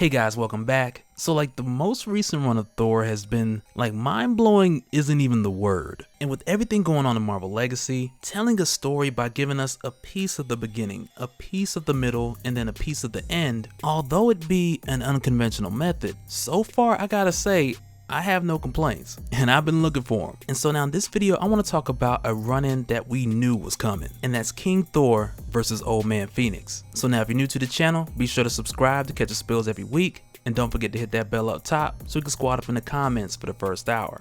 Hey guys, welcome back. So the most recent run of Thor has been mind-blowing isn't even the word. And with everything going on in Marvel Legacy, telling a story by giving us a piece of the beginning, a piece of the middle, and then a piece of the end, although it be an unconventional method, so far I gotta say, I have no complaints, and I've been looking for them. And so now in this video, I want to talk about a run-in that we knew was coming, and that's King Thor versus Old Man Phoenix. So now if you're new to the channel, be sure to subscribe to catch the spills every week, and don't forget to hit that bell up top so we can squad up in the comments for the first hour.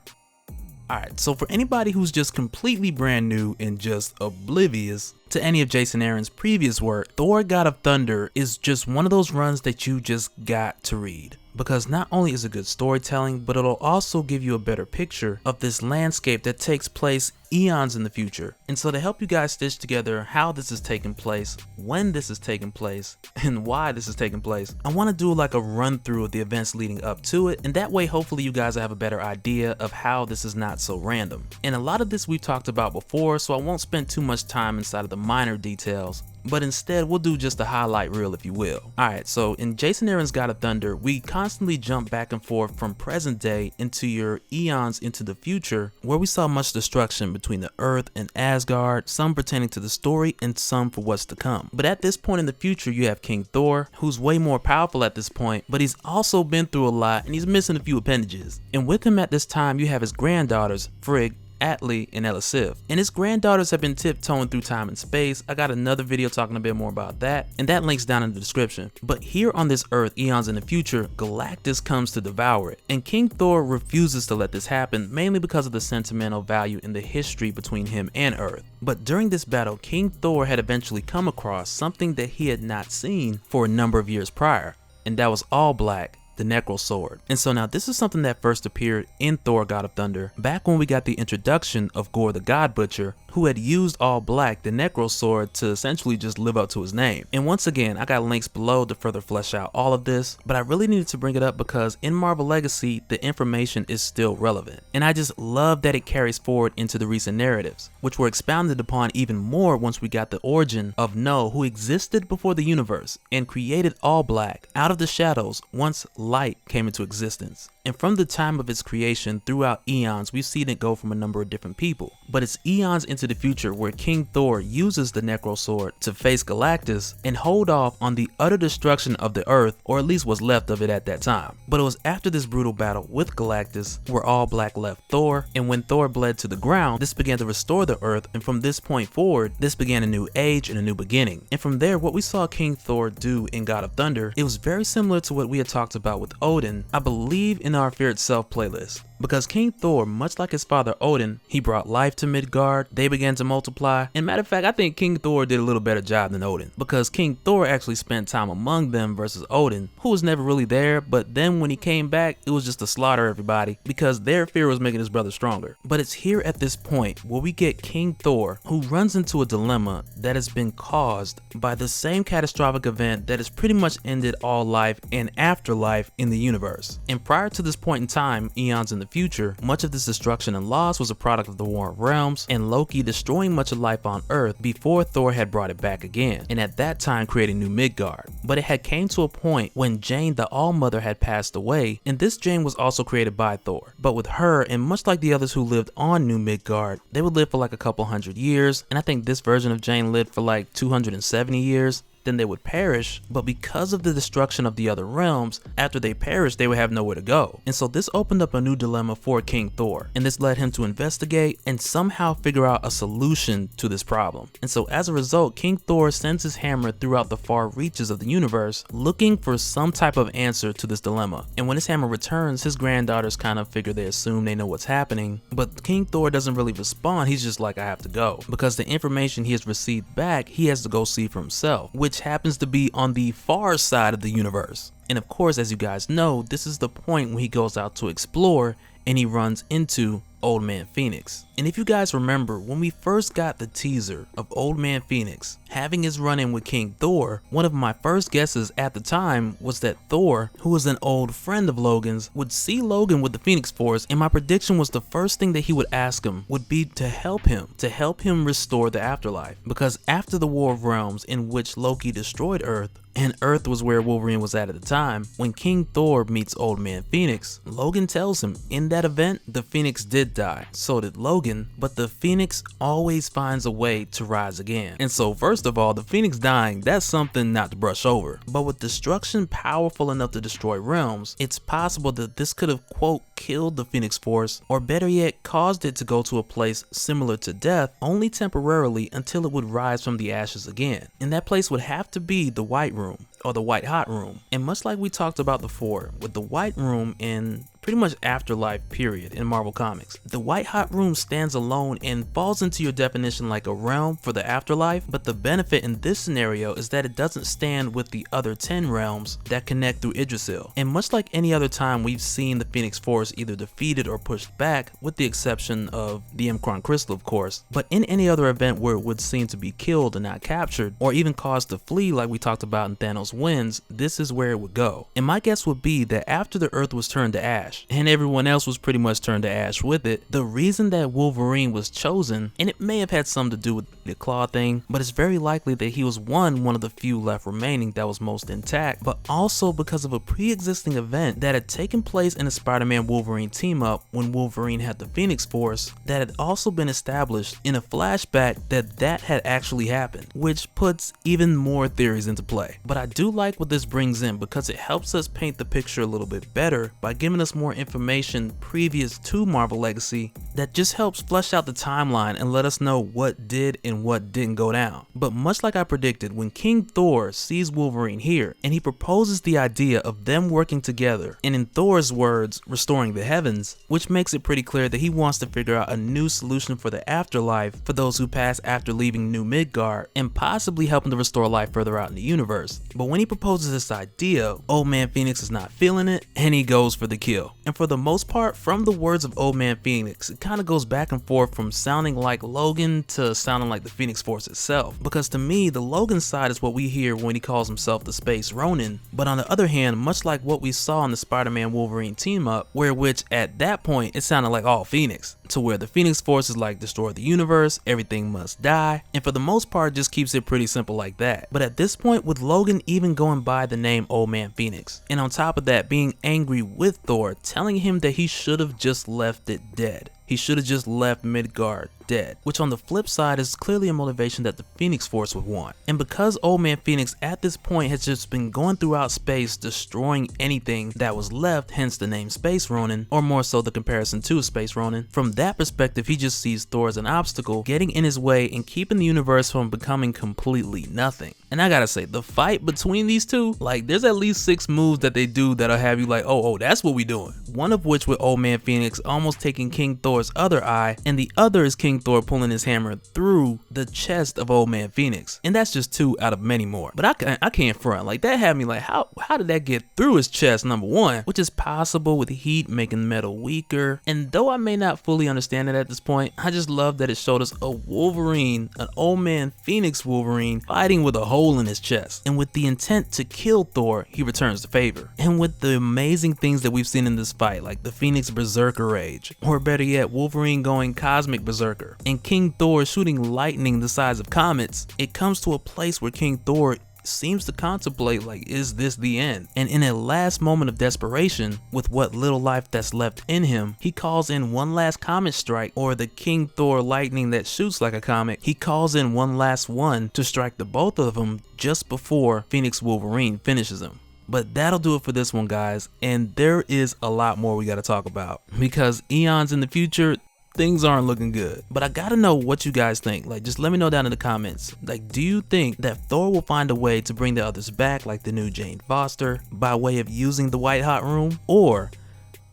Alright, so for anybody who's just completely brand new and just oblivious to any of Jason Aaron's previous work, Thor God of Thunder is just one of those runs that you just got to read. Because not only is it good storytelling, but it'll also give you a better picture of this landscape that takes place eons in the future. And so to help you guys stitch together how this is taking place, when this is taking place, and why this is taking place, I want to do a run through of the events leading up to it, and that way hopefully you guys have a better idea of how this is not so random. And a lot of this we've talked about before, so I won't spend too much time inside of the minor details, but instead we'll do just a highlight reel, if you will. Alright, so in Jason Aaron's God of Thunder, we constantly jump back and forth from present day into your eons into the future, where we saw much destruction between the Earth and Asgard, some pertaining to the story and some for what's to come. But at this point in the future, you have King Thor, who's way more powerful at this point, but he's also been through a lot and he's missing a few appendages. And with him at this time, you have his granddaughters, Frigg, Atli, and Elisif. And his granddaughters have been tiptoeing through time and space. I got another video talking a bit more about that, and that link's down in the description. But here on this Earth, eons in the future, Galactus comes to devour it. And King Thor refuses to let this happen, mainly because of the sentimental value in the history between him and Earth. But during this battle, King Thor had eventually come across something that he had not seen for a number of years prior, and that was all black. The Necro Sword. And so now this is something that first appeared in Thor God of Thunder back when we got the introduction of Gore the God Butcher, who had used all black, the Necro Sword, to essentially just live up to his name. And once again, I got links below to further flesh out all of this, but I really needed to bring it up because in Marvel Legacy, the information is still relevant. And I just love that it carries forward into the recent narratives, which were expounded upon even more once we got the origin of No, who existed before the universe and created all black out of the shadows once light came into existence. And from the time of its creation throughout eons, we've seen it go from a number of different people. But it's eons into the future where King Thor uses the Necro Sword to face Galactus and hold off on the utter destruction of the Earth, or at least what's left of it at that time. But it was after this brutal battle with Galactus where all black left Thor, and when Thor bled to the ground, this began to restore the Earth, and from this point forward, this began a new age and a new beginning. And from there, what we saw King Thor do in God of Thunder, it was very similar to what we had talked about with Odin, I believe in our Fear Itself playlist. Because King Thor, much like his father Odin, he brought life to Midgard, they began to multiply, and matter of fact, I think King Thor did a little better job than Odin, because King Thor actually spent time among them versus Odin, who was never really there, but then when he came back, it was just to slaughter everybody, because their fear was making his brother stronger. But it's here at this point where we get King Thor, who runs into a dilemma that has been caused by the same catastrophic event that has pretty much ended all life and afterlife in the universe. And prior to this point in time, eons in the future, much of this destruction and loss was a product of the War of Realms and Loki destroying much of life on Earth before Thor had brought it back again, and at that time creating New Midgard. But it had came to a point when Jane the All-Mother had passed away, and this Jane was also created by Thor. But with her, and much like the others who lived on New Midgard, they would live for a couple hundred years, and I think this version of Jane lived for 270 years. Then they would perish, but because of the destruction of the other realms, after they perished, they would have nowhere to go. And so this opened up a new dilemma for King Thor, and this led him to investigate and somehow figure out a solution to this problem. And so as a result, King Thor sends his hammer throughout the far reaches of the universe, looking for some type of answer to this dilemma. And when his hammer returns, his granddaughters kind of figure they assume they know what's happening, but King Thor doesn't really respond. He's just like, I have to go, because the information he has received back, he has to go see for himself, which happens to be on the far side of the universe. And of course, as you guys know, this is the point when he goes out to explore and he runs into Old Man Phoenix. And if you guys remember, when we first got the teaser of Old Man Phoenix having his run-in with King Thor, one of my first guesses at the time was that Thor, who was an old friend of Logan's, would see Logan with the Phoenix Force, and my prediction was the first thing that he would ask him would be to help him restore the afterlife. Because after the War of Realms, in which Loki destroyed Earth, and Earth was where Wolverine was at the time, when King Thor meets Old Man Phoenix, Logan tells him in that event the Phoenix did die, so did Logan, but the Phoenix always finds a way to rise again. And so first of all, the Phoenix dying, that's something not to brush over. But with destruction powerful enough to destroy realms, it's possible that this could have, quote, killed the Phoenix Force, or better yet, caused it to go to a place similar to death, only temporarily until it would rise from the ashes again. And that place would have to be the White Room, or the White Hot Room. And much like we talked about before, with the White Room in pretty much afterlife period in Marvel Comics, the White Hot Room stands alone and falls into your definition like a realm for the afterlife, but the benefit in this scenario is that it doesn't stand with the other 10 realms that connect through Yggdrasil. And much like any other time we've seen the Phoenix Force either defeated or pushed back, with the exception of the M'Kraan Crystal of course, but in any other event where it would seem to be killed and not captured, or even caused to flee like we talked about in Thanos Wins, this is where it would go. And my guess would be that after the Earth was turned to ash, and everyone else was pretty much turned to ash with it, the reason that Wolverine was chosen, and it may have had something to do with the claw thing, but it's very likely that he was one of the few left remaining that was most intact, but also because of a pre-existing event that had taken place in the Spider-Man Wolverine team up when Wolverine had the Phoenix Force, that had also been established in a flashback that had actually happened, which puts even more theories into play. But I do like what this brings in because it helps us paint the picture a little bit better by giving us more information previous to Marvel Legacy that just helps flesh out the timeline and let us know what did and what didn't go down. But much like I predicted, when King Thor sees Wolverine here and he proposes the idea of them working together, and in Thor's words, restoring the heavens, which makes it pretty clear that he wants to figure out a new solution for the afterlife for those who pass after leaving New Midgard, and possibly helping to restore life further out in the universe. But when he proposes this idea, Old Man Phoenix is not feeling it and he goes for the kill. And for the most part, from the words of Old Man Phoenix, it kind of goes back and forth from sounding like Logan to sounding like the Phoenix Force itself. Because to me, the Logan side is what we hear when he calls himself the Space Ronin. But on the other hand, much like what we saw in the Spider-Man Wolverine team up, which at that point it sounded like all Phoenix, to where the Phoenix Force is like destroy the universe, everything must die, and for the most part just keeps it pretty simple like that. But at this point, with Logan even going by the name Old Man Phoenix, and on top of that being angry with Thor, telling him that he should have just left it dead. He should have just left Midgard dead, which on the flip side is clearly a motivation that the Phoenix Force would want. And because Old Man Phoenix at this point has just been going throughout space destroying anything that was left, hence the name Space Ronin, or more so the comparison to Space Ronin, from that perspective he just sees Thor as an obstacle, getting in his way and keeping the universe from becoming completely nothing. And I gotta say, the fight between these two, like there's at least 6 moves that they do that'll have you like, oh, that's what we doing. One of which with Old Man Phoenix almost taking King Thor's other eye, and the other is King Thor pulling his hammer through the chest of Old Man Phoenix. And that's just 2 out of many more. But I can't front, like that had me like, how did that get through his chest, number one, which is possible with heat making metal weaker. And though I may not fully understand it at this point, I just love that it showed us a Wolverine, an Old Man Phoenix Wolverine, fighting with a hole in his chest, and with the intent to kill Thor, he returns the favor. And with the amazing things that we've seen in this fight, like the Phoenix Berserker Rage, or better yet, Wolverine going Cosmic Berserker, and King Thor shooting lightning the size of comets, it comes to a place where King Thor seems to contemplate like, is this the end? And in a last moment of desperation, with what little life that's left in him, he calls in one last comet strike, or the King Thor lightning that shoots like a comet. He calls in one last one to strike the both of them just before Phoenix Wolverine finishes him. But that'll do it for this one, guys, and there is a lot more we gotta talk about, because eons in the future, things aren't looking good. But I gotta know what you guys think. Like, just let me know down in the comments. Like, do you think that Thor will find a way to bring the others back, like the new Jane Foster, by way of using the White Hot Room? Or,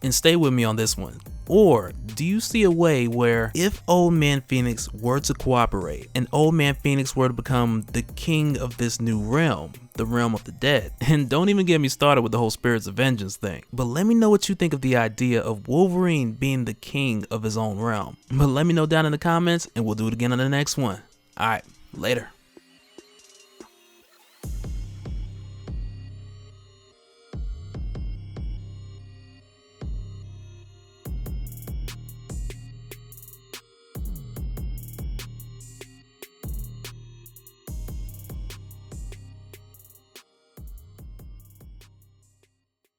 and stay with me on this one, Or do you see a way where if Old Man Phoenix were to cooperate and Old Man Phoenix were to become the king of this new realm, the realm of the dead? And don't even get me started with the whole Spirits of Vengeance thing. But let me know what you think of the idea of Wolverine being the king of his own realm. But let me know down in the comments and we'll do it again on the next one. Alright, later.